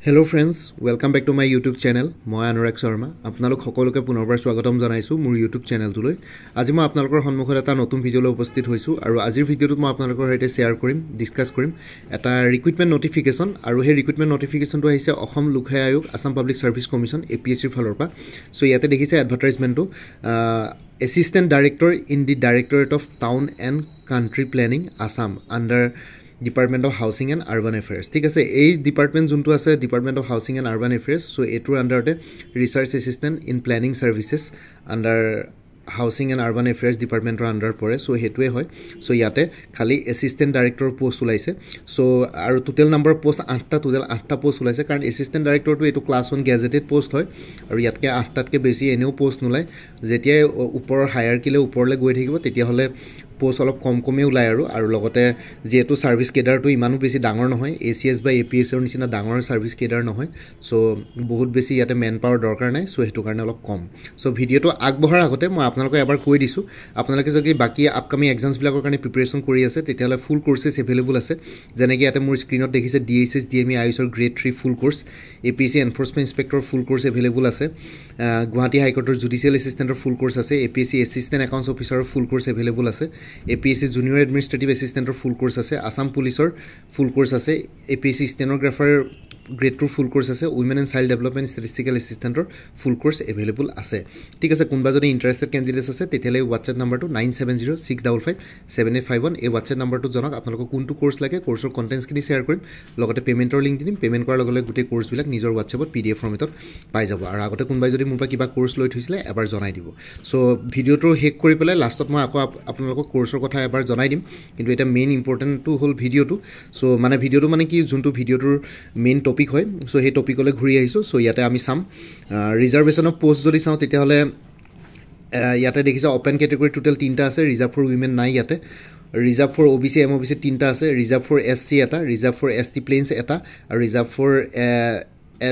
Hello friends, welcome back to my YouTube channel. মই অনুৰাগ শৰ্মা আপোনালোক সকলোকে পুনৰবাৰ স্বাগতম জনাইছো মোৰ YouTube চেনেলটোলৈ। আজি মই আপোনালোকৰ সন্মুখত এটা নতুন ভিডিঅলৈ উপস্থিত হৈছো আৰু আজিৰ ভিডিঅটোত মই আপোনালোকৰ সৈতে শেয়াৰ কৰিম, ডিসকাস কৰিম এটা ৰিক্ৰুটমেন্ট নটিফিকেশন আৰু সেই ৰিক্ৰুটমেন্ট নটিফিকেশনটো আহিছে অসম লোকসেৱা আয়োগ Assam public service commission APSC ৰ ফালৰ পৰা। সো ইয়াতে দেখিছে এডভাৰটাইজমেন্টটো Assistant Director in the Directorate of Town and Country Planning Assam under Department of Housing and Urban Affairs. ঠিক আছে, এই ডিপার্টমেন্ট যোনটো আছে Department of Housing and Urban Affairs, so এটোৰ আন্ডাৰতে Research Assistant in Planning Services under Housing and Urban Affairs Department ৰ under পৰে, so হেতুৱে হয়। so ইয়াতে খালি Assistant Director পোষ্ট ওলাইছে, so আৰু টোটাল নম্বৰ পোষ্ট 8টা, টোটাল 8টা পোষ্ট ওলাইছে কাৰণ Assistant Director টো এটো ক্লাস 1 গেজেটেড পোষ্ট হয় আৰু ইয়াতকে 8টাতকে বেছি এনেও পোষ্ট নোলাই। যেতিয়া ওপৰৰ হায়াৰকিলে ওপৰলৈ গৈ থাকিব তেতিয়া হলে পোষ্ট অলপ কমে ওলাই আৰু লগতে যেটো সাৰ্ভিস কেডাৰটো ইমানো বেছি ডাঙৰ নহয়, ACS বা APS ৰ নিচিনা ডাঙৰ সাৰ্ভিস কেডাৰ নহয়, সো বহুত বেছি ইয়াতে মেন পাৱাৰ দৰকাৰ নাই, সো হেতু কাৰণে অলপ কম। সো ভিডিঅটো আগবঢ়াৰ আগতে মই আপোনালোকক এবাৰ কৈ দিছো, আপোনালোকে যদি বাকি আপকামিং এক্সামস বিলাকৰ কাৰণে প্ৰিপাৰেচন কৰি আছে তেতিয়ালে ফুল কোৰ্সেস এভেইলেবল আছে। যেনেকৈ ইয়াতে মোৰ স্ক্ৰিনত দেখিছে DSS DME IS ৰ grade 3 full course, APSC enforcement inspector full course available আছে, গুৱাহাটী হাইকোৰ্টৰ জুডিশিয়েল এসিস্টেন্টৰ ফুল কোৰ্স আছে, APSC এসিস্টেন্ট একাউন্টস অফিচাৰৰ ফুল কোৰ্স এভেইলেবল আছে, APSC জুনিয়ৰ এডমিনিষ্ট্ৰেটিভ এসিস্টেন্টৰ ফুল কোৰ্স আছে, আসাম পুলিচৰ ফুল কোৰ্স আছে, APSC stenographer grade 2 full course আছে, women and child development statistical এসিস্টেন্টৰ ফুল কোৰ্স এভেইলেবল আছে। ঠিক আছে, কোনবা যদি ইন্টাৰেস্টেড ক্যান্ডিডেটস আছে তেতিয়ালে WhatsApp নম্বৰটো 9706557851 এই WhatsApp নম্বৰটো জনক আপোনালোকক কোনটো কোৰ্স লাগে, কোৰ্সৰ কন্টেন্টছখিনি শেয়াৰ কৰিম, লগতে পেমেন্টৰ লিংক দিম। পেমেন্ট কৰাৰ লগে লগে গোটেই কোৰ্সবিলাক নিজৰ WhatsAppত PDF ফৰ্মেটত পাই যাব আৰু আগতে কোনবাই যদি মোৰ পৰা কিবা কোৰ্স লৈ থৈছিলে এবাৰ জনাই দিব। সো ভিডিঅটো শেষ কৰি পেলাই লাষ্টত মই আকৌ আপোনালোকক কোৰ্সৰ কথা এবাৰ জনাই দিম, কিন্তু এটা মেইন ইম্পৰ্টেন্টটো হ'ল ভিডিঅটো। সো মানে ভিডিঅটো মানে কি যোনটো ভিডিঅটোৰ মেইন টপিক হয়, সো সেই টপিকলৈ ঘূৰি আহিছো। সো ইয়াতে আমি চাম ৰিজাৰ্ভেশন অফ পোষ্ট যদি চাওঁ তেতিয়াহলে ইয়াতে দেখিছে ওপেন ক্যাটেগৰি টোটাল 3টা আছে, ৰিজাৰ্ভ ফৰ উইমেন নাই ইয়াতে, ৰিজাৰ্ভ ফৰ OBC MOBC 3টা আছে, ৰিজাৰ্ভ ফৰ SC এটা, ৰিজাৰ্ভ ফৰ ST প্লেইনছ এটা আৰু ৰিজাৰ্ভ ফৰ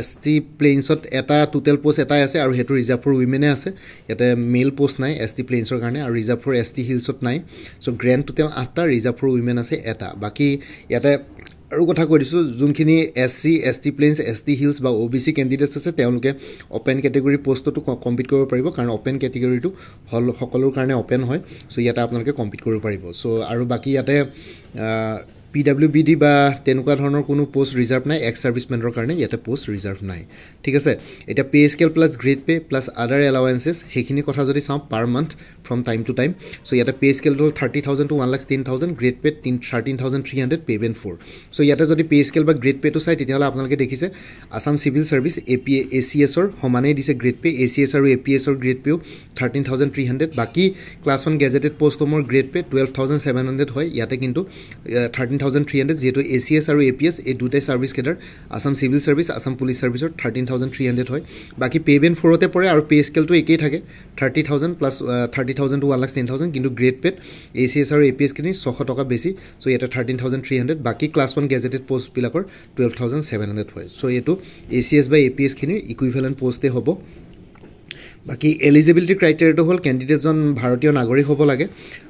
ST প্লেইনছত এটা টোটাল পোষ্ট এটাই আছে আৰু হেতু ৰিজাৰ্ভ ফৰ উইমেনে আছে। ইয়াতে মেল পোষ্ট নাই ST প্লেইনছৰ কাৰণে আৰু ৰিজাৰ্ভ ফৰ ST হিলছত নাই। সো গ্ৰেণ্ড টোটাল 8টা, ৰিজাৰ্ভ ফৰ উইমেন আছে এটা। বাকি ইয়াতে আৰু কথা কৈ দিছো যোনখিনি SC ST plains ST hills বা OBC ক্যান্ডিডেটস আছে তেওঁলোকে ওপেন ক্যাটেগৰি পোষ্টটো কমপ্লিট কৰিব পাৰিব কাৰণ ওপেন ক্যাটেগৰিটো হল সকলোৰ কাৰণে ওপেন হয়। সো ইয়াতে আপোনালোকে কমপ্লিট কৰিব পাৰিব। সো আৰু বাকি ইয়াতে PWBD বা তেনেকুৱা ধৰণৰ কোনো পোষ্ট ৰিজাৰ্ভ নাই, এক্স সাৰ্ভিসমেনৰ কাৰণে ইয়াতে পোষ্ট ৰিজাৰ্ভ নাই। ঠিক আছে, এটা pay scale plus grade pay plus other allowances সেইখিনি কথা যদি চাওঁ per month from time to time. So ইয়াতে পে স্কেলটো 30,000 to 1,10,000, grade pay 13,300, payment 4। So ইয়াতে যদি পে স্কেল বা গ্ৰেড পেটো চাই তেতিয়াহলে আপোনালোকে দেখিছে আসাম সিভিল সাৰ্ভিস ACS ৰ সমানে দিছে গ্ৰেড পে, ACS আৰু APS ৰ গ্ৰেড পেও 13,300। বাকি ক্লাস 1 গেজেটেড পোষ্টৰ গ্ৰেড পে 12,700 হয়, ইয়াতে কিন্তু 13,300 যেহেতু ACS আৰু APS এই দুটাই service cadre, Assam civil service Assam police সাৰ্ভিসৰ 13,300 হয়। বাকি পেমেন্ট 4তে পৰে আৰু পে স্কেলটো একেই থাকে 30,000 প্লাস 30,000 to 1,10,000, কিন্তু গ্ৰেড পেট ACS আৰু APS খিনি 600 টকা বেছি। সো ইয়াতে 13,300, বাকি ক্লাস 1 গেজেটেড পোষ্ট বিলাকৰ 12,700 হয়। সো এটো ACS বা APS খিনিৰ ইকুইভ্যালেন্ট পোষ্টে হ'ব। বাকি এলিজিবিলিটি ক্ৰাইটেৰিয়াটো হ'ল ক্যান্ডিডেটজন ভাৰতীয় নাগৰিক হ'ব লাগে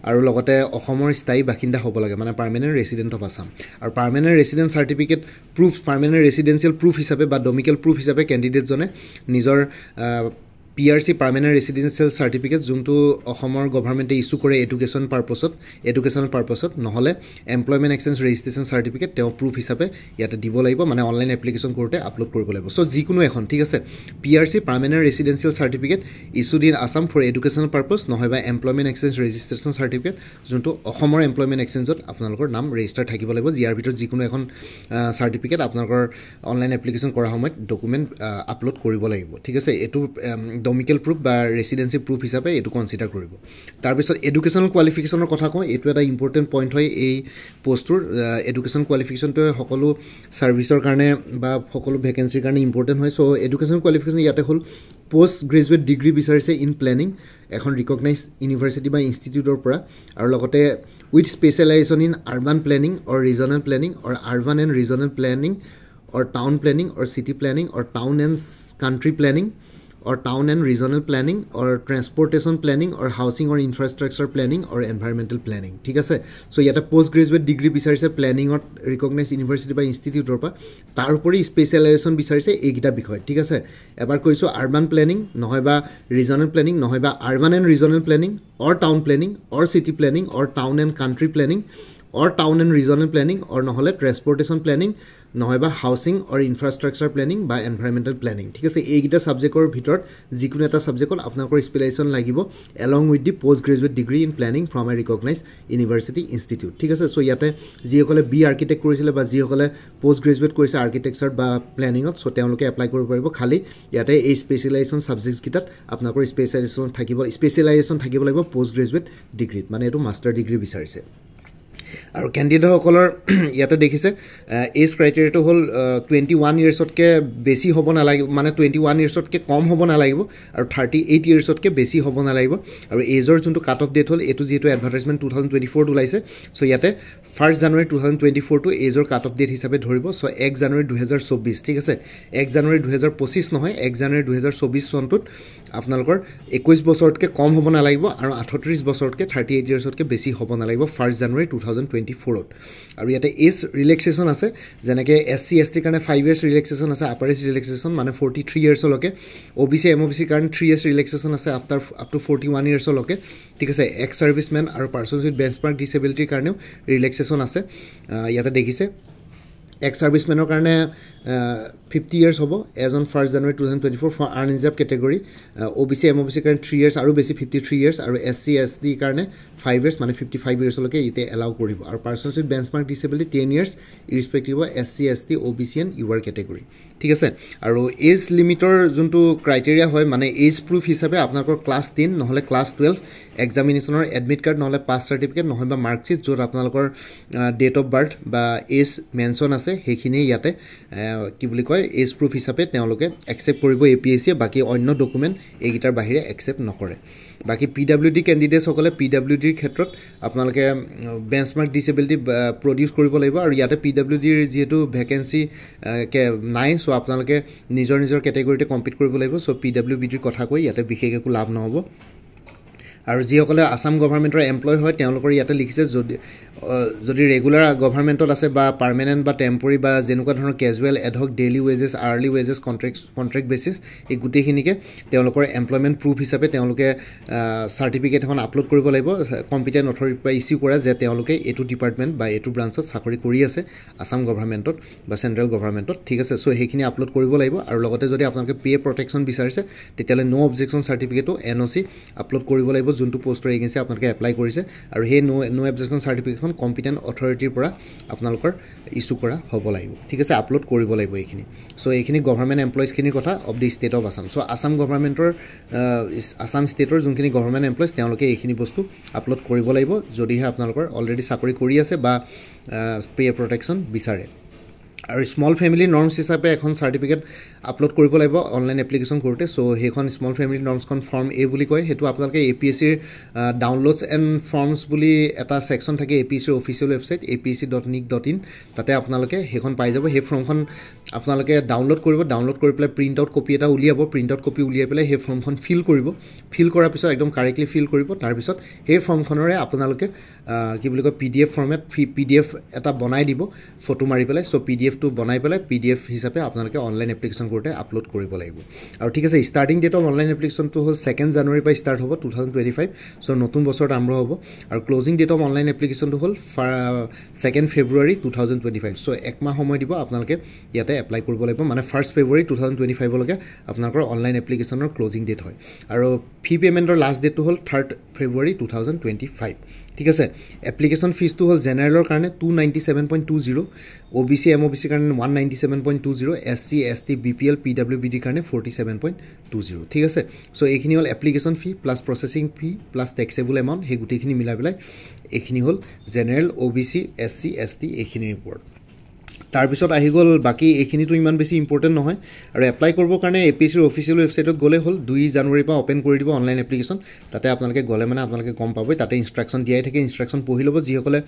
আৰু লগতে অসমৰ স্থায়ী বাসিন্দা হ'ব লাগে, মানে পাৰ্মানেন্ট ৰেসিডেন্ট অফ আসাম। আৰু permanent resident certificate proof, permanent residential proof হিচাপে বা ডমিকেল প্ৰুফ হিচাপে ক্যান্ডিডেটজনে নিজৰ PRC পাৰ্মানেন্ট ৰেসিডেন্সিয়েল সাৰ্টিফিকেট যোনটো অসমৰ গভৰ্ণমেণ্টে ইস্যু কৰে এডুকেশ্যনেল পাৰপাছত নহলে এমপ্লয়মেন্ট এক্সচেঞ্জ ৰেজিষ্ট্ৰেচন সাৰ্টিফিকেট তেওঁ প্ৰুফ হিচাপে ইয়াতে দিব লাগিব, মানে অনলাইন এপ্লিকেশ্যন কৰোতে আপলোড কৰিব লাগিব। সো যিকোনো এখন ঠিক আছে PRC permanent residential certificate issued in Assam for educational purpose নহয়বা এমপ্লয়মেন্ট এক্সচেঞ্জ ৰেজিষ্ট্ৰেচন সাৰ্টিফিকেট যোনটো অসমৰ এমপ্লয়মেন্ট এক্সচেঞ্জত আপোনালোকৰ নাম ৰেজিষ্টাৰ থাকিব লাগিব, যাৰ ভিতৰত যিকোনো এখন সাৰ্টিফিকেট আপোনালোকৰ অনলাইন এপ্লিকেশ্যন কৰাৰ সময়ত ডকুমেন্ট আপলোড কৰিব লাগিব। ঠিক আছে, এটো ডমিকেল প্ৰুফ বা ৰেসিডেন্সি প্ৰুফ হিচাপে এটো কনসিডাৰ কৰিব। তাৰ পিছত এডুকেশ্যনাল কোৱালিফিকেশ্যনৰ কথা কওঁ, এটো এটা ইম্পৰ্টেন্ট পইণ্ট হয় এই পোষ্টৰ। এডুকেশ্যন কোৱালিফিকেশ্যনটো সকলো সাৰ্ভিসৰ কাৰণে বা সকলো ভেকেন্সিৰ কাৰণে ইম্পৰ্টেন্ট হয়। সো এডুকেশ্যন কোৱালিফিকেশ্যন ইয়াতে হ'ল পোষ্ট গ্ৰেজুৱেট ডিগ্ৰী বিচাৰিছে ইন প্লেনিং এখন ৰিকগনাইজ ইউনিভাৰ্চিটি বা ইনষ্টিটিউটৰ পৰা, আৰু লগতে with specialisation in urban planning or regional planning or urban and regional planning or town planning or city planning or town and country planning or town and regional planning or transportation planning or housing or infrastructure planning or environmental planning ঠিক আছে so ইয়াতে post graduate degree বিচাৰিছে প্লেনিঙত recognise university বা ইনষ্টিটিউটৰ পৰা তাৰ উপৰি specialisation বিচাৰিছে এইকেইটা বিষয় ঠিক আছে এবাৰ কৈছোঁ আৰ্বান প্লেনিং নহয়বা ৰিজনেল প্লেনিং নহয়বা urban and regional planning or town planning or city planning or town and country planning or town and regional planning or নহলে transportation planning নহয়বা housing or infrastructure planning বা environmental planning ঠিক আছে এইকেইটা সাবজেক্টৰ ভিতৰত যিকোনো এটা সাবজেক্টত আপোনালোকৰ স্পেচিয়েলাইজেশ্যন লাগিব along with the post graduate degree in planning from a recognized university institute ঠিক আছে সো ইয়াতে যিসকলে বি আৰ্কিটেক্ট কৰিছিলে বা যিসকলে পোষ্ট গ্ৰেজুৱেট কৰিছে আৰ্কিটেকচাৰ বা প্লেনিঙত সো তেওঁলোকে এপ্লাই কৰিব পাৰিব খালি ইয়াতে এই স্পেচিয়েলাইজেশ্যন সাবজেক্টছ কিটাত আপোনালোকৰ স্পেচিয়েলাইজেশ্যন থাকিব লাগিব পোষ্ট গ্ৰেজুৱেট ডিগ্ৰীত মানে এইটো মাষ্টাৰ ডিগ্ৰী বিচাৰিছে আৰু ক্যান্ডিডেটসকলৰ ইয়াতে দেখিছে এজ ক্ৰাইটেৰিয়াটো হ'ল 21 ইয়াৰ্ছতকৈ বেছি হ'ব নালাগিব মানে 21 ইয়াৰ্ছতকৈ কম হ'ব নালাগিব আৰু 38 ইয়াৰ্ছতকৈ বেছি হ'ব নালাগিব আৰু এজৰ যোনটো কাট অফ ডেট হ'ল এইটো যেহেতু এডভাৰটাইজমেণ্ট 2024 ওলাইছে সো ইয়াতে 1 জানুৱাৰী 2024 টো এজৰ কাট অফ ডেট হিচাপে ধৰিব সো 1 জানুৱাৰী 2024 ঠিক আছে 1 জানুৱাৰী 2025 নহয় 1 জানুৱাৰী 2024 চনটোত আপোনালোকৰ 21 বছৰতকৈ কম হ'ব নালাগিব আৰু 38 বছৰতকৈ 38 ইয়াৰ্ছতকৈ বেছি হ'ব নালাগিব 1 জানুৱাৰী 2024 আৰু ইয়াতে এজ ৰিলেক্সেশ্যন আছে যেনেকৈ এছচি এছটি কাৰণে 5 ইয়াৰ্ছ ৰিলেক্সেশ্যন আছে আপাৰ এজ ৰিলেক্সেশ্যন মানে 43 ইয়াৰ্ছলৈকে ওবিচি এমওবিচি কাৰণে 3 ইয়াৰ্ছ ৰিলেক্সেশ্যন আছে আফটাৰ আপ টু 41 ইয়াৰ্ছলৈকে ঠিক আছে এক্স সাৰ্ভিসমেন আৰু পাৰ্সনছ উইথ বেঞ্চমাৰ্ক ডিসেবিলিটিৰ কাৰণেও ৰিলেক্সেশ্যন আছে ইয়াতে দেখিছে এক্স সাৰ্ভিসমেনৰ কাৰণে 50 years hobo as on 1st January 2024 for unreserved category OBC MOBC কাৰণে 3 years আৰু বেছি 53 years আৰু SC ST কাৰণে 5 years মানে 55 years লকে ইতে এলাউ কৰিব আৰু persons with benchmark disability 10 years irrespective of SC ST OBC and UR category ঠিক আছে আৰু এজ লিমিটৰ যোনটো ক্ৰাইটেৰিয়া হয় মানে এজ প্ৰুফ হিচাপে আপোনালোকৰ ক্লাছ 10 নহলে ক্লাছ 12 এক্সামিনেশ্যনৰ এডমিট কাৰ্ড নহলে পাছ সাৰ্টিফিকেট নহলে মাৰ্কশিট য'ত আপোনালোকৰ ডেট অফ বাৰ্থ বা এজ মেনশন আছে সেইখিনি ইয়াতে কি বুলি কয় এজ প্ৰুফ হিচাপে তেওঁলোকে একসেপ্ট কৰিব এপিএসসি বাকি অন্য ডকুমেন্ট এইগিটাৰ বাহিৰে একসেপ্ট নকৰে বাকি পিডব্লিউডি ক্যান্ডিডেটস সকলে পিডব্লিউডিৰ ক্ষেত্ৰত আপোনালোকে বেঞ্চমাৰ্ক ডিসেবিলিটি প্ৰডিউস কৰিব লাগিব আৰু ইয়াতে পিডব্লিউডিৰ যেটো ভ্যাকেন্সি নাই সো আপোনালোকে নিজৰ নিজৰ ক্যাটেগৰিতে কম্পিট কৰিব লাগিব সো পিডব্লিউডিৰ কথা কৈ ইয়াতে বিশেষ একো লাভ নহব আৰু যিসকলে আসাম গভৰ্ণমেণ্টৰ এমপ্লয় হয় তেওঁলোকৰ ইয়াতে লিখিছে যদি ৰেগুলাৰ গভৰ্ণমেণ্টত আছে বা পাৰ্মানেন্ট বা টেম্পৰি বা যেনেকুৱা ধৰণৰ casual ad hoc daily wages hourly wages contract basis এই গুটেখিনিকে তেওঁলোকৰ এমপ্লয়মেন্ট প্ৰুফ হিচাপে তেওঁলোকে সাৰ্টিফিকেট এখন আপলোড কৰিব লাগিব কম্পিটেন্ট অথৰিটি পৰা ইস্যু কৰা যে তেওঁলোকে এটো ডিপাৰ্টমেন্ট বা এটো ব্ৰাঞ্চত চাকৰি কৰি আছে আসাম গভৰ্ণমেণ্টত বা সেন্ট্ৰেল গভৰ্ণমেণ্টত ঠিক আছে সো সেইখিনি আপলোড কৰিব লাগিব আৰু লগতে যদি আপোনালোকে পে প্ৰটেকচন বিচাৰিছে তেতিয়ালে নো অবজেকচন সাৰ্টিফিকেটো এনওসি আপলোড কৰিব লাগিব যোনটো পোষ্টৰ এগেন্সি আপোনালোকে এপ্লাই কৰিছে আৰু হে নো অবজেকচন সাৰ্টিফিকেটখন কম্পিটেন্ট অথৰিটিৰ পৰা আপোনালোকৰ ইস্যু কৰা হ'ব লাগিব ঠিক আছে আপলোড কৰিব লাগিব এইখিনি সো এইখিনি গভৰ্ণমেণ্ট এমপ্লয়জ খিনিৰ কথা of the state of Assam so Assam গভৰ্ণমেণ্টৰ আসাম ষ্টেটৰ যোনখিনি গভৰ্ণমেণ্ট এমপ্লয়জ তেওঁলোকে এইখিনি বস্তু আপলোড কৰিব লাগিব যদিহে আপোনালোকৰ অলৰেডি চাকৰি কৰি আছে বা পে প্ৰটেকচন বিচাৰে আৰু স্মল ফ্যামিলি নৰ্মছ হিচাপে এখন সাৰ্টিফিকেট আপলোড কৰিব লাগিব অনলাইন এপ্লিকেশন কৰোতে সো হেখন স্মল ফ্যামিলি নৰ্মছ খন ফৰ্ম এ বুলি কয় হেতু আপোনালোকে এপিএসসি ৰ ডাউনলোডছ এণ্ড ফৰ্মছ বুলি এটা সেকশন থাকে এপিএসসি ৰ অফিচিয়েল ওয়েবসাইট apsc.nic.in তাতে আপোনালোকে হেখন পাই যাব হে ফৰ্মখন আপোনালোকে ডাউনলোড কৰিব ডাউনলোড কৰি পেলাই প্ৰিন্ট আউট কপি এটা উলিয়াব প্ৰিন্ট আউট কপি উলিয়াই পেলাই হে ফৰ্মখন ফিল কৰিব ফিল কৰাৰ পিছত একদম কাৰেক্টলি ফিল কৰিব তাৰ পিছত হে ফৰ্মখনৰে আপোনালোকে কি বুলি কয় পিডিএফ ফৰ্মেট পিডিএফ এটা বনাই দিব ফটো মাৰি পেলাই সো পিডিএফ টো বনাই পেলাই পিডিএফ হিচাপে আপোনালোকে অনলাইন এপ্লিকেশন করতে আপলোড কৰিব লাগিব আৰু ঠিক আছে starting date of online application টো হ'ল 2nd জানুৱাৰী পৰা স্টাৰ্ট হ'ব 2025 সো নতুন বছৰত আৰম্ভ হ'ব আৰু closing date of online application টো হ'ল 2nd ফেব্ৰুৱাৰী 2025 সো এক মাহ সময় দিব আপোনালোকে ইয়াতে এপ্লাই কৰিব লাগিব মানে 1st ফেব্ৰুৱাৰী 2025 লকে আপোনালোকৰ অনলাইন এপ্লিকেশনৰ ক্লোজিং ডেট হয় আৰু ফি পেমেন্টৰ লাষ্ট ডেট টো হ'ল 3rd ফেব্ৰুৱাৰী 2025 ঠিক আছে এপ্লিকেশন ফিস টো হ'ল জেনাৰেলৰ কাৰণে 297.20 ওবিসি এমওবিসি কাৰণে 197.20 এসসি এসটি বিপিএল পিডব্লিউবিডি কাৰণে 47.20 ঠিক আছে সো এইখিনি হ'ল এপ্লিকেশন ফি প্লাস প্ৰসেসিং ফি প্লাস ট্যাক্সেবল এমাউন্ট হে গুটিখিনি মিলাই পেলাই এইখিনি হ'ল জেনাৰেল ওবিসি এসসি এসটি এইখিনিৰ ওপৰত তাৰপিছত আহি গ'ল বাকী এইখিনিতো ইমান বেছি ইম্পৰ্টেণ্ট নহয় আৰু এপ্লাই কৰিবৰ কাৰণে APSCৰ অফিচিয়েল ৱেবছাইটত গ'লে হ'ল 2 জানুৱাৰীৰ পৰা অ'পেন কৰি দিব অনলাইন এপ্লিকেশ্যন তাতে আপোনালোকে গ'লে মানে আপোনালোকে গম পাবই তাতে ইনষ্ট্ৰাকশ্যন দিয়াই থাকে ইনষ্ট্ৰাকশ্যন পঢ়ি ল'ব যিসকলে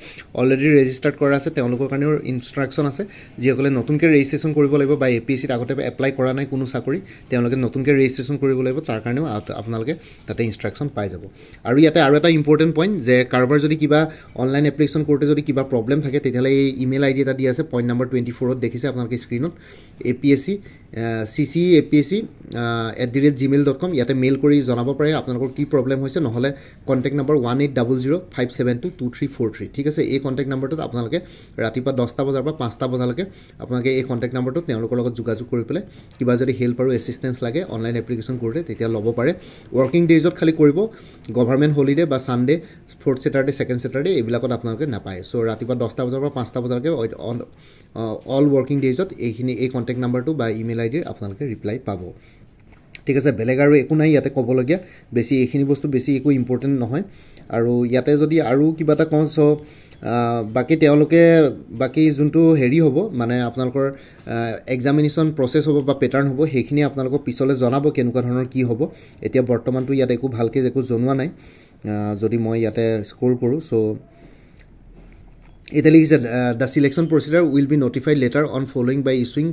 অলৰেডি ৰেজিষ্টাৰ্ড কৰা আছে তেওঁলোকৰ কাৰণেও ইনষ্ট্ৰাকশ্যন আছে যিসকলে নতুনকৈ ৰেজিষ্ট্ৰেশ্যন কৰিব লাগিব বা APSCত আগতে এপ্লাই কৰা নাই কোনো চাকৰি তেওঁলোকে নতুনকৈ ৰেজিষ্ট্ৰেশ্যন কৰিব লাগিব তাৰ কাৰণেও আপোনালোকে তাতে ইনষ্ট্ৰাকশ্যন পাই যাব আৰু ইয়াতে আৰু এটা ইম্পৰ্টেণ্ট পইণ্ট যে কাৰোবাৰ যদি কিবা অনলাইন এপ্লিকেশ্যন কৰোঁতে যদি কিবা প্ৰব্লেম থাকে তেতিয়াহ'লে এই ইমেইল ID এটা দিয়া আছে পইণ্ট নম্বৰ 24ত দেখিছে আপোনালোকে স্ক্ৰীনত APSC ccapsc@gmail.com ইয়াতে মেইল কৰি জনাব পাৰে আপোনালোকৰ কি প্ৰব্লেম হৈছে নহ'লে কণ্টেক্ট নম্বৰ 180057223343 ঠিক আছে এই কণ্টেক্ট নম্বৰটোত আপোনালোকে ৰাতিপুৱা 10টা বজাৰ পৰা 5টা বজালৈকে আপোনালোকে এই কণ্টেক্ট নম্বৰটোত তেওঁলোকৰ লগত যোগাযোগ কৰি পেলাই কিবা যদি হেল্প আৰু এছিষ্টেঞ্চ লাগে অনলাইন এপ্লিকেশ্যন কৰোঁতে তেতিয়া ল'ব পাৰে ৱৰ্কিং ডেইজত খালি কৰিব গভৰ্ণমেণ্ট হলিডে বা Sunday 4th Saturday 2nd Saturday এইবিলাকত আপোনালোকে নাপায় চ' ৰাতিপুৱা 10টা বজাৰ পৰা 5টা বজালৈকে অল ৱৰ্কিং ডেইজত এই কণ্টেক্ট নম্বৰটো বা ইমেইল ID আপোনালোকে ৰিপ্লাই পাব ঠিক আছে বেলেগ আৰু একো নাই ইয়াতে ক'বলগীয়া বেছি এইখিনি বস্তু বেছি একো ইম্পৰ্টেণ্ট নহয় আৰু ইয়াতে যদি আৰু কিবা এটা কওঁ চ' বাকী তেওঁলোকে বাকী যোনটো হেৰি হ'ব মানে আপোনালোকৰ এক্সামিনেশ্যন প্ৰচেছ হ'ব বা পেটাৰ্ণ হ'ব সেইখিনি আপোনালোকক পিছলৈ জনাব কেনেকুৱা ধৰণৰ কি হ'ব এতিয়া বৰ্তমানটো ইয়াত একো ভালকৈ একো জনোৱা নাই যদি মই ইয়াতে স্ক্ৰল কৰোঁ চ' এতিয়া লিখিছে the selection procedure will be notified later on following by issuing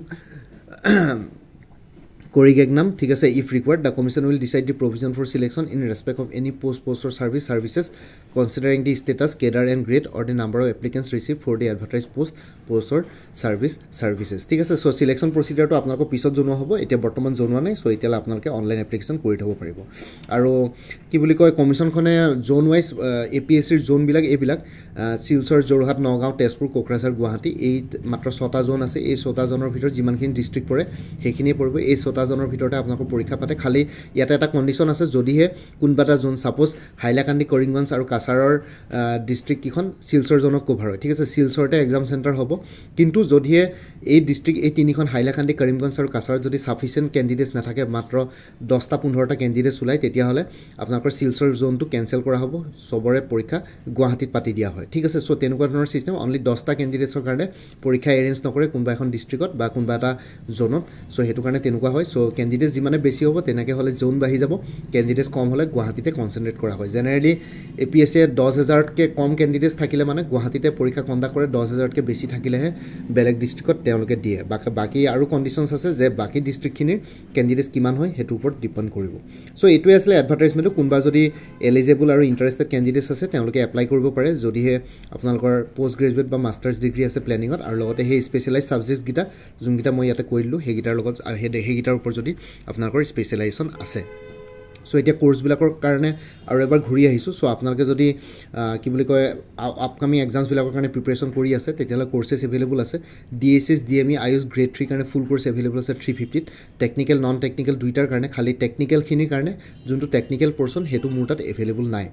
Corrigagnum, ঠিক আছে if required the commission will decide the provision for selection in respect of any post or services considering the status cadre and grade or the number of applicants received for the advertised post or services ঠিক আছে so selection procedure to আপোনালোকক পিছত জনোৱা হ'ব এতিয়া বৰ্তমান জনোৱা নাই so এতিয়ালে আপোনালোকে অনলাইন এপ্লিকেশ্যন কৰি থব পাৰিব আৰু কি বুলি কয় কমিশনখনে জোন ওয়াইজ APSCৰ জোন বিলাক এইবিলাক শিলচৰ যোৰহাট নগাঁও তেজপুৰ কোকৰাঝাৰ গুৱাহাটী এই মাত্ৰ 6টা জোন আছে এই 6টা জোনৰ ভিতৰত যিমানখিনি ডিস্ট্ৰিক্ট পৰে সেইখিনি পৰিব এই 6টা জনৰ ভিতৰতে আপোনালোকৰ পৰীক্ষা পাতে খালি ইয়াতে এটা কন্ডিশন আছে যদিহে কোনবাটা জোন সাপোজ হাইলাকান্দি কৰিমগঞ্জ আৰু কাছাৰৰ ডিস্ট্ৰিক্ট কিখন শিলচৰ জনক কভাৰ হয় ঠিক আছে শিলচৰতে এক্সাম সেন্টাৰ হ'ব কিন্তু যদিহে এই ডিস্ট্ৰিক্ট এই তিনিখন হাইলাকান্দি কৰিমগঞ্জ আৰু কাছাৰত যদি সাফিসিয়েন্ট ক্যান্ডিডেটস নাথাকে মাত্ৰ 10টা 15টা ক্যান্ডিডেটস ওলাই তেতিয়া হলে আপোনালোকৰ শিলচৰ জোনটো ক্যান্সেল কৰা হ'ব সবৰে পৰীক্ষা গুৱাহাটীত পাতি দিয়া হয় ঠিক আছে সো তেনেকুৱা ধৰণৰ সিস্টেম অনলি 10টা ক্যান্ডিডেটছৰ কাৰণে পৰীক্ষা এৰেঞ্জ নকৰে কোনবা এখন ডিস্ট্ৰিক্টত বা কোনবা এটা জোনত সো হেতু কাৰণে তেনেকুৱা হয় সো ক্যান্ডিডেটস যিমানে বেছি হ'ব তেনেকৈ হলে জোন বাঢ়ি যাব ক্যান্ডিডেটস কম হলে গুৱাহাটীতে কনসেন্ট্ৰেট কৰা হয় জেনাৰেলি APSC 10000 কে কম ক্যান্ডিডেটস থাকিলে মানে গুৱাহাটীতে পৰীক্ষা কণ্ডাক্ট কৰে 10000 কে বেছি থাকিলেহে বেলেগ ডিস্ট্ৰিক্টত তেওঁলোকে দিয়ে বাকি আৰু কন্ডিশনস আছে যে বাকি ডিস্ট্ৰিক্টখিনিৰ ক্যান্ডিডেটস কিমান হয় হেতুৰ ওপৰত ডিপেন্ড কৰিব সো এটোৱে আসলে এডভাৰটাইজমেন্ট কোনবা যদি এলিজিবল আৰু ইন্টাৰেষ্টেড ক্যান্ডিডেটস আছে তেওঁলোকে এপ্লাই কৰিব পাৰে যদিহে আপোনালোকৰ পোষ্ট গ্ৰেজুৱেট বা মাষ্টাৰ্ছ ডিগ্ৰী আছে প্লেনিংত আৰু লগতে সেই স্পেশালাইজ সাবজেক্টছ গিটা যোনগিটা মই ইয়াতে কৈলো হেগিটাৰ লগত হেগিটাৰ ওপৰত যদি আপোনালোকৰ স্পেশালাইজেশন আছে সো এতিয়া কোৰ্স বিলাকৰ কাৰণে আৰু এবাৰ ঘূৰি আহিছো সো আপোনালোকে যদি কি বুলি কয় আপকামিং এক্সামস বিলাকৰ কাৰণে প্ৰিপাৰেচন কৰি আছে তেতিয়ালে কোৰ্সেস এভেইলেবল আছে DSS DME IUS গ্ৰেড 3 কাৰণে ফুল কোৰ্স এভেইলেবল আছে 350 টেকনিক্যাল নন টেকনিক্যাল দুইটাৰ কাৰণে খালি টেকনিক্যাল খিনিৰ কাৰণে যোনটো টেকনিক্যাল পোৰশন হেতু মোৰ তাত এভেইলেবল নাই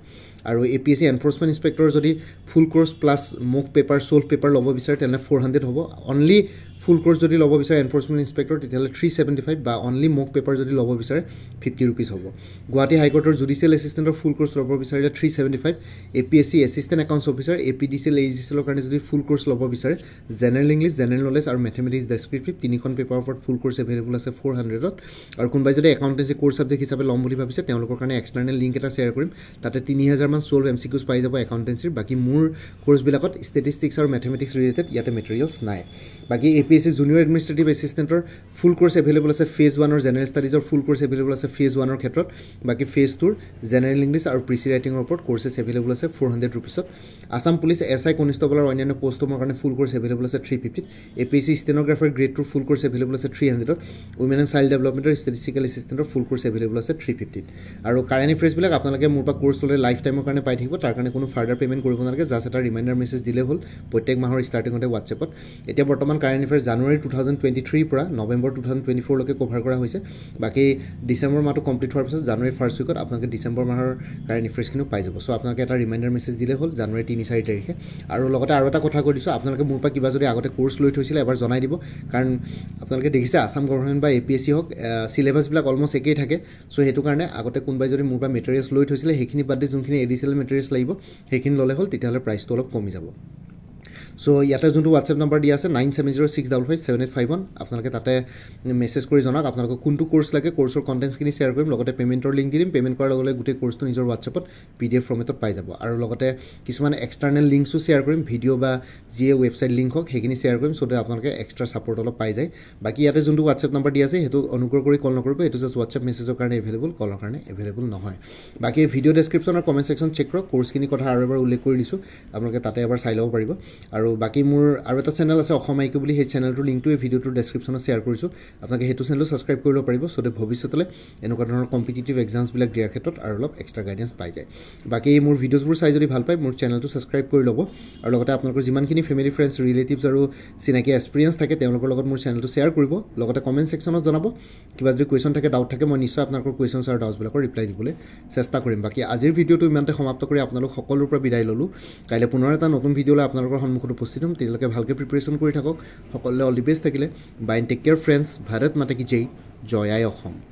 আৰু APSC এনফোৰ্সমেন্ট ইন্সপেক্টৰ যদি ফুল কোৰ্স প্লাস মক পেপাৰ সলভ পেপাৰ ল'ব বিচাৰে তেনে 400 হ'ব অনলি ফুল কোৰ্স যদি ল'ব বিচাৰে এনফোৰ্সমেন্ট ইন্সপেক্টৰ তেতিয়ালে 375 বা অনলি মক পেপাৰ যদি ল'ব বিচাৰে 50 रुपीस হ'ব গুৱাহাটী হাইকোৰ্টৰ জুডিশিয়েল এসিস্টেন্টৰ ফুল কোৰ্স ল'ব বিচাৰে 375 APSC assistant accounts officer APDCL AGCL কাৰণে যদি ফুল কোৰ্স ল'ব বিচাৰে জেনাৰেল ইংলিশ জেনাৰেল নলেজ আৰু ম্যাথমেটিক্স ডেসক্ৰিপটিভ তিনিখন পেপাৰৰ ওপৰত ফুল কোৰ্স এভেইলেবল আছে 400 ত আৰু কোনবাই যদি একাউন্টেন্সি কোৰ্স সাবজেক্ট হিচাপে ল'ম বুলি ভাবিছে তেওঁলোকৰ কাৰণে এক্সটাৰ্নেল লিংক এটা শেয়াৰ কৰিম তাতে 3000 মান সলভ MCQs পাই যাব একাউন্টেন্সিৰ বাকি মোৰ কোৰ্স বিলাকত ষ্টেটিষ্টিক্স আৰু ম্যাথমেটিক্স ৰিলেটেড ইয়াতে মেটেৰিয়েলছ নাই বাকি APSC জুনিয়ৰ এডমিনিষ্ট্ৰেটিভ এসিস্টেন্টৰ ফুল কোৰ্স এভেইলেবল আছে ফেজ 1 ৰ জেনাৰেল ষ্টাডিজৰ ফুল কোৰ্স এভেইলেবল আছে ফেজ 1 ৰ ক্ষেত্ৰত বাকি ফেজ 2 ৰ জেনাৰেল ইংলিশ আৰু প্ৰিচি ৰাইটিংৰ ওপৰত কোৰ্সেস এভেইলেবল আছে 400 रुपीसত আসাম পুলিশ SI কনষ্টেবলৰ অন্যান্য পোষ্টৰ কাৰণে ফুল কোৰ্স এভেইলেবল আছে 350 APSC stenographer grade 2 full course available আছে 300 উইমেন এণ্ড চাইল্ড ডেভেলপমেন্টৰ ষ্টেটিষ্টিকেল এসিস্টেন্টৰ ফুল কোৰ্স এভেইলেবল আছে 350 আৰু কাৰেণ্ট এফেয়াৰ্স বিলাক আপোনালোকে মোৰ পৰা কোৰ্স ললে লাইফ টাইমৰ কাৰণে পাই থাকিব তাৰ কাৰণে কোনো ফাৰ্ডাৰ পেমেন্ট কৰিব নালাগে জাস্ট এটা ৰিমাইন্ডাৰ মেছেজ দিলে হ'ল প্ৰত্যেক মাহৰ ষ্টাৰ্টিংতে WhatsAppত এতিয়া বৰ্তমান কাৰেণ্ট এফেয়াৰ্স জানুৱাৰী 2023 পৰা নৱেম্বৰ 2024 লৈকে কভাৰ কৰা হৈছে বাকি ডিসেম্বৰ মাহটো কমপ্লিট হোৱাৰ পিছত জানুৱাৰী ফাৰ্ষ্ট উইকত আপোনালোকে ডিসেম্বৰ মাহৰ কাৰেণ্ট এফেয়াৰ্সখিনি পাই যাব সো আপোনালোকে এটা ৰিমাইন্ডাৰ মেছেজ দিলে হ'ল জানুৱাৰী 3-4 তাৰিখে আৰু লগতে আৰু এটা কথা কৈ দিছো আপোনালোকে মোৰ পৰা কিবা যদি আগতে কোৰ্স লৈ থৈছিল এবাৰ জনাই দিব কাৰণ আপোনালোকে দেখিছে আসাম গভৰ্ণমেণ্ট বা APSC হক সিলেবাস বিলাক অলমোস্ট একেই থাকে সো হেতু কাৰণে আগতে কোনবাই যদি মোৰ পৰা মেটেৰিয়েলছ লৈ থৈছিল সেইখিনি বাদ দি যোনখিনি এডিশনাল মেটেৰিয়েলছ লাগিব সেইখিনি ললে হ'ল তেতিয়ালে প্ৰাইচটো অলপ কমি যাব সো ইয়াতে যোনটো হোৱাটছএপ নাম্বাৰ দিয়া আছে 9706557851 আপোনালোকে তাতে মেছেজ কৰি জনাওক আপোনালোকক কোনটো কোৰ্চ লাগে কোৰ্চৰ কণ্টেণ্টছখিনি শ্বেয়াৰ কৰিম লগতে পে'মেণ্টৰ লিংক দি দিম পে'মেণ্ট কৰাৰ লগে লগে গোটেই কোৰ্চটো নিজৰ হোৱাটছএপত PDF ফৰ্মেটত পাই যাব আৰু লগতে কিছুমান এক্সটাৰ্নেল লিংকছো শ্বেয়াৰ কৰিম ভিডিঅ' বা যিয়ে ৱেবছাইট লিংক হওক সেইখিনি শ্বেয়াৰ কৰিম চ' আপোনালোকে এক্সট্ৰা ছাপৰ্ট অলপ পাই যায় বাকী ইয়াতে যোনটো হোৱাটছএপ নাম্বাৰ দিয়া আছে সেইটো অনুগ্ৰহ কৰি কল নকৰিব এইটো জাষ্ট হোৱাটছএপ মেছেজৰ কাৰণে এভেইলেবল কলৰ কাৰণে এভেইলেবল নহয় বাকী ভিডিঅ' ডেছক্ৰিপশ্যন আৰু কমেণ্ট ছেকশ্যন চেক কৰক কোৰ্চখিনি কথা আৰু এবাৰ উল্লেখ কৰি দিছোঁ আপোনালোকে তাতে এবাৰ চাই ল'ব পাৰিব আৰু বাকী মোৰ আৰু এটা চেনেল আছে অসম আইকিউ বুলি সেই চেনেলটোৰ লিংকটো এই ভিডিঅ'টোৰ ডেছক্ৰিপশ্যনত শ্বেয়াৰ কৰিছোঁ আপোনালোকে সেইটো চেনেলো ছাবস্ক্ৰাইব কৰিব পাৰিব চ' ভৱিষ্যতলৈ এনেকুৱা ধৰণৰ কম্পিটিটিভ এক্সামছবিলাক দিয়াৰ ক্ষেত্ৰত আৰু অলপ এক্সট্ৰা গাইডেঞ্চ পাই যায় বাকী মোৰ ভিডিঅ'ছবোৰ চাই যদি ভাল পায় মোৰ চেনেলটো ছাবস্ক্ৰাইব কৰি ল'ব আৰু লগতে আপোনালোকৰ যিমানখিনি ফেমিলি ফ্ৰেণ্ডছ ৰিলেটিভছ আৰু চিনাকি এক্সপিৰিয়েঞ্চ থাকে তেওঁলোকৰ লগত মোৰ চেনেলটো শ্বেয়াৰ কৰিব লগতে কমেণ্ট ছেকশ্যনত জনাব কিবা যদি কুৱেশ্যন থাকে ডাউট থাকে মই নিশ্চয় আপোনালোকৰ কুৱেশ্যনছ আৰু ডাউটছবিলাকৰ ৰিপ্লাই দিবলৈ চেষ্টা কৰিম বাকী আজিৰ ভিডিঅ'টো ইমানতে সমাপ্ত কৰি আপোনালোক সকলোৰ পৰা বিদায় ল'লোঁ কাইলৈ পুনৰ এটা নতুন ভিডিঅ'লৈ আপোনালোকৰ সন্মুখত উপস্থিত হ'ম তেতিয়ালৈকে ভালকৈ প্ৰিপেৰেশ্যন কৰি থাকক সকলোৱে অল দি বেষ্ট থাকিলে bye take care friends Bharat মাতা কি জয় জয় আই অসম